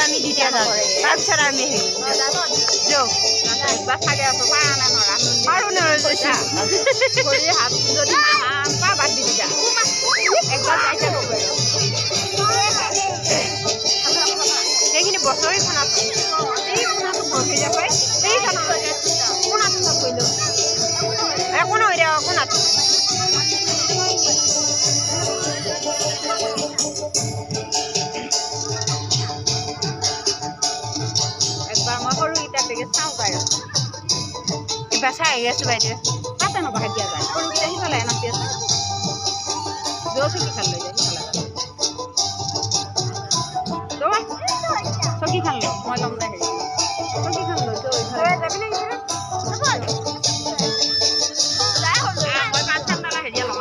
আমি দিতে যাচ্ছি তাৰপিছত আমি হেৰি যোগ একবাৰ চাগে পাৰো নৰৈছা ভৰি হাত যদি নাহা বাদ দি দিছা একবাৰ যাইছে সেইখিনি বছৰি খোনাটো এই খোনাটো ভৰি যাপাই সেই খোনাটো চব কৰিলো একো নহয় দিয়া খোনাটো একবাৰ মই সৰুকেইটা বেগে চাওঁ বাৰু এবাৰ চাই আহি আছোঁ বাইদেউ তাতে নবহাই দিয়া যায় সৰুকেইটা সিফালে নাচি আছে যোৱা চকী খান লৈ যায় সিফালে যোৱা চকী খান লৈ মই ল'ম দে হেৰি চকী খান লৈ যাবি নে মই পাঁচ খান টকা হেৰিয়া ল'ম